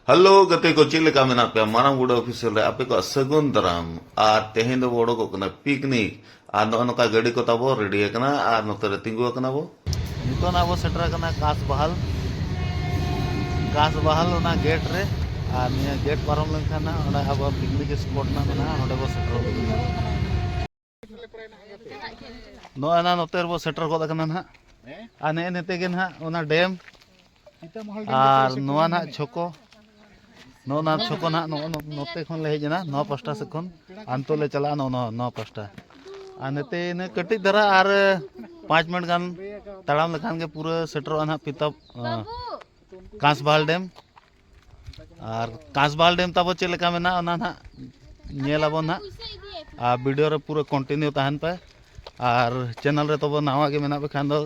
Hello गते को चिल्का मेना पे मारांग गुड़ा ऑफिशियल रे आपे को सगुन दाराम आर तेहेन दो बड़ो को कना पिकनिक आर नका गाड़ी को ताबो रेडी कना आर नते रे तिंगु कना बो नितो ना बो सेटर कना कास बहाल ओना गेट रे आर निया गेट पारम लेनखाना ओना अब पिकनिक स्पॉट ना मेना ओडे बो सेटर नो ना नते बो सेटर को कना ना आ ने नेते के ना ओना डैम आर नोआ ना छको नो ना छको ना नोते खन ले हेजना नौ पास्टा से खन अंतो ले चला नौ पास्टा आ नेते ने कटिक धरा आर 5 मिनट गान तड़ाम लखान के पूरा सेटर ना पिता कांसबाल डैम और कांसबाल डैम तब चेक लेका मेना ओना ना नेलाबो ना आ वीडियो रे पूरा कंटिन्यू तहन पे और चैनल रे तब नवा के मेना पे खान दो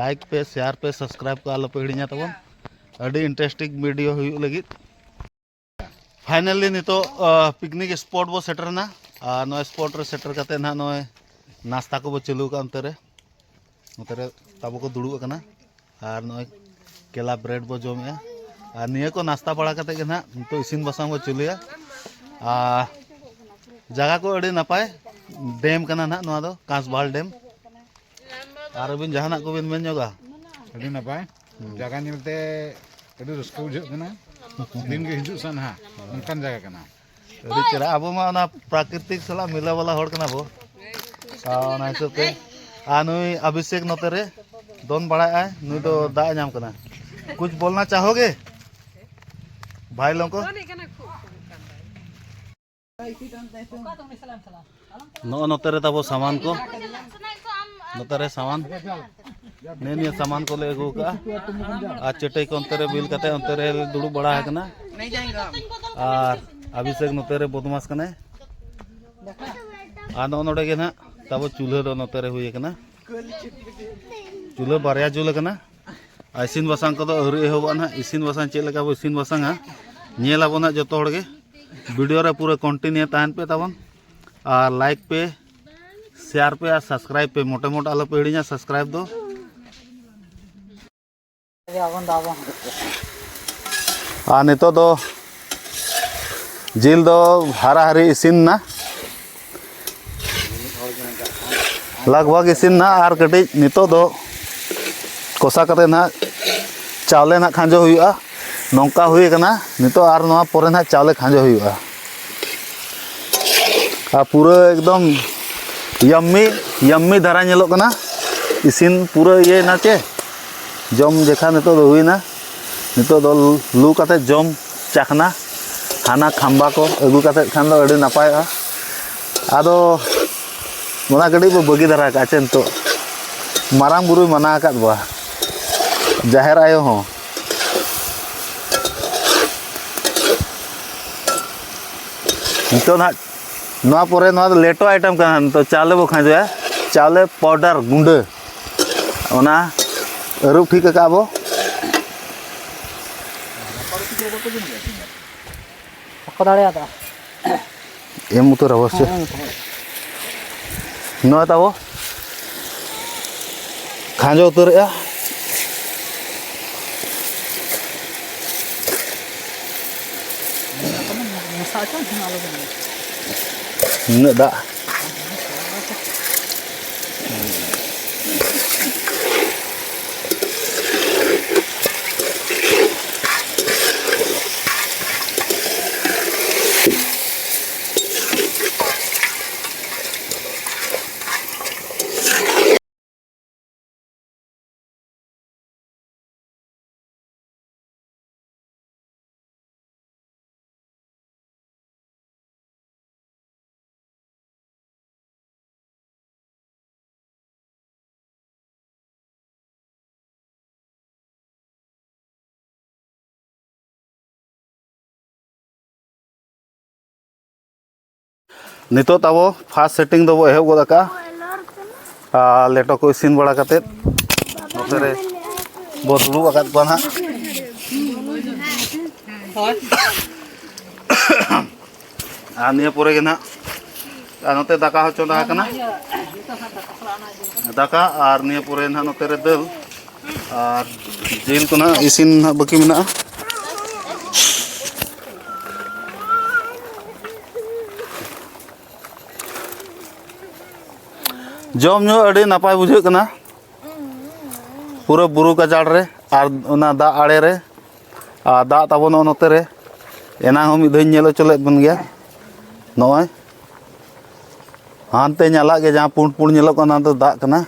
लाइक पे शेयर पे सब्सक्राइब को आलो पे हिड़िया तबन अड़ी इंटरेस्टिंग वीडियो हुई लगी फाइनली नितो पिकनिक स्पॉट बो सेटर ना नो स्पॉट रे सेटर कते ना नो नाश्ता को बो चलू का अंतरे ताबो को दुड़ू कना और नो केला ब्रेड बो जमे और निया को नाश्ता बड़ा कते के ना तो इसिन बसांग बो चलुया जगह को अड़ी नपाय डैम कना ना नो दो कांसबाल डैम और बिन जहाना को बिन मेन जोगा अड़ी नपाय जगह निलते अड़ी रस्को बुझ कना दिन के हिजु सन हा उनकान जगह कना अड़ी चरा अब मा ना प्राकृतिक सला मिला वाला होड़ कना बो ना हिसाब ते नुई अभिषेक नोते रे दोन बड़ा है नुई तो दा नाम कना कुछ बोलना चाहोगे भाई लोगों को नो नोते रे तबो सामान को नोते रे सामान ने सामान को ले अगू का आ चटई को अंतरे बिल कते अंतरे दुड़ू बड़ा है कना और अभिषेक नोते रे बदमाश कने आ नोडे के ना तब चूल्हा दो नोते रे हुई कना चूल्हा बारया जुल कना इसिन बसांग को अवरी एहबा ना इसिन बसांग चेक लगा बो इसिन बसांग नेलाबो ना जतो हड़ के वीडियो रे पूरा कंटिन्यू तहन पे तबन और लाइक पे शेयर पे और सब्सक्राइब पे मोटे मोटे आलो पे हिड़िया सब्सक्राइब दो आ नितो दो जिल दो हारा हारी इसिन ना लगभग इसिन ना और कटी नितो दो कोसा कते ना चावले ना खांजो हुआ नौका हुई कना नितो और नवा पोरे ना चावले खांजो हुआ आ पूरा एकदम यम्मी यम्मी धारा नेलो कना इसिन पूरा ये ना चे जम देखा नितो दो हुई ना नितो दो लू कते जम चाखना हाना खंबा को अगू कते खान दो अड़ी नपाय आदो मोना गड़ी बो बगी धारा का चे तो मारांग बुरु मना आकाद बा जाहेर आयो हो नितो ना नवा पोरे नवा लेटो आइटम कना तो चावले बो खाजो चावले पाउडर गुंड ओना अरुप ठीक का बो एम तो अवश्य नवा ताबो खाजो उतर दा नितो ताबो फास्ट सेटिंग दो एहब गोदा का लेटो को इसिन बड़ा कते नोते रे बो दुड़ू आकाद को ना आ निया पोरे के ना नोते दाका हो चोंदा कना दाका और निया पोरे ना नोते रे दल और जिल को ना इसिन बाकी मेना जम ᱧᱩ ᱟᱹᱰᱤ ᱱᱟᱯᱟᱭ ᱵᱩᱡᱷᱟᱹᱜ ᱠᱟᱱᱟ ᱯᱩᱨᱟᱹ ᱵᱩᱨᱩ ᱜᱟᱡᱟᱲ ᱨᱮ ᱟᱨ ᱚᱱᱟ ᱫᱟᱜ ᱟᱲᱮ ᱨᱮ ᱟᱨ ᱫᱟᱜ ᱛᱟᱵᱚᱱ ᱱᱚᱛᱮ ᱨᱮ ᱮᱱᱟᱝ ᱦᱚᱸ ᱢᱤᱫ ᱫᱷᱟᱣ ᱧᱮᱞ ᱦᱚᱪᱚ ᱞᱮᱫ ᱵᱚᱱ ᱜᱮᱭᱟ ᱱᱚᱜᱼᱚᱭ ᱦᱟᱱᱛᱮ ᱧᱟᱞᱟᱜ ᱜᱮ ᱡᱟᱦᱟᱸ ᱯᱩᱸᱰ ᱯᱩᱸᱰ ᱧᱮᱞᱚᱜ ᱠᱟᱱᱟ ᱚᱱᱟ ᱫᱚ ᱫᱟᱜ ᱠᱟᱱᱟ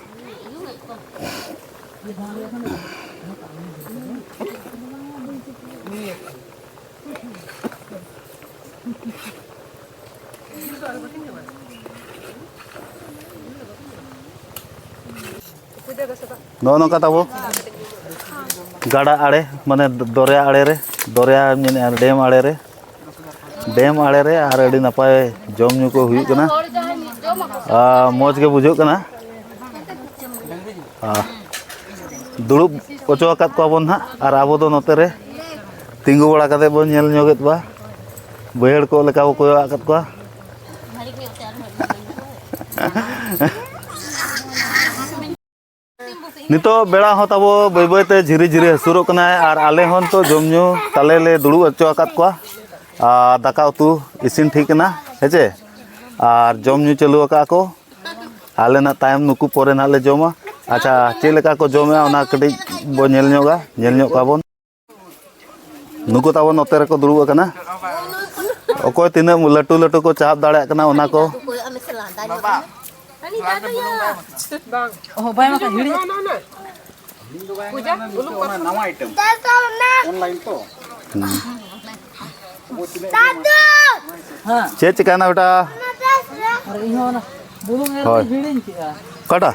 ᱱᱚᱜᱼᱚ ᱱᱚᱝᱠᱟ ᱛᱟᱵᱚ ᱜᱟᱰᱟ ᱟᱲᱮ ᱢᱟᱱᱮ ᱫᱚᱨᱭᱟ ᱟᱲᱮ ᱨᱮ दरिया डैम आड़े रे और अड़ी नपाय जम ᱧᱩ को हुई कना मौज के बुझो कना दुड़ुब ओचो आकात को बन हां और आबो दो नोते रे तिंगु बड़ा कते बन नेल ᱧᱚᱜᱮत बा बहेड़ को लेका को कोयो आकात को नितो बेड़ा हो तबो बय बयते झिरी झिरी हसुरो कना और आले हन तो जमनु ताले ले दुड़ु अचो आकात को दाका उतु इसिन ठीक ना हेचे और जमनु चालू आका को आले ना टाइम नुकु परे ना ले जमा अच्छा चे लेका को जमे ओना कटी बो नेल ᱧᱚᱜ का बन नुकु ताबो नोते रे को दुड़ु कना ओको तिना लटू लटू को चाप दाड़े कना ओना को Oh, bayar makan hiri. नवा आइटम ऑनलाइन तो हाँ. चे चिकाना बेटा अरे ini mana? Bulung Hoi. air hiri ni kira. कटा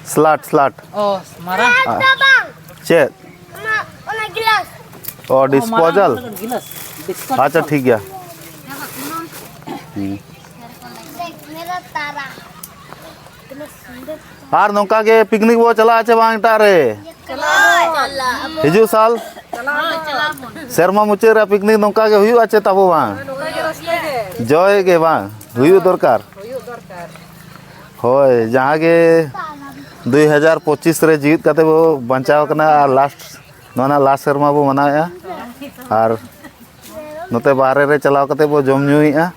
स्लाट स्लाट Oh, marah. चे और डिस्पोजल Gilas. अच्छा ठीक गया और नौका के पिकनिक वो चला आचे बांग टारे हिजू साल शर्मा मुचे रे पिकनिक नौका के हुई आचे तबो बांग जय के बांग हुई दरकार होय जहाँ के 2025 रे जीवित काते वो बचाव कना लास्ट नोना लास्ट शर्मा वो मनाया और नोते बारे रे चलाव काते वो जम ᱧᱩᱭᱟ